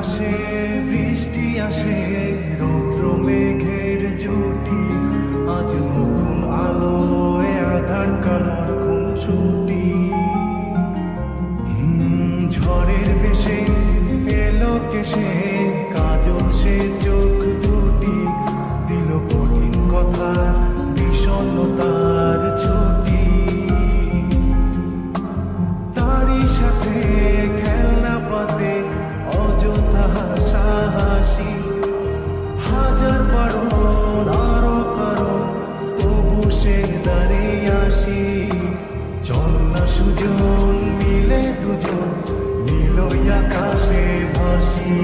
আকাশে বৃষ্টি আসে, রৌদ্র মেঘের জুটি, আজ নতুন আলোয় আধার কালার খুনসুটি। ঝড়ের বেশে এলো কেশে, কাজল সে চোখ দুটি, দিল কঠিন কথা বিষণ্ণতার ছুটি। তারই সাথে খেলনা পাতে অযথা হাসাহাসি, হাজার বারণ আরো কারণ, তবু সে দাঁড়িয়ে আসি। চল না সুজন মিলে দুজন, নীল আকাশে ভাসি।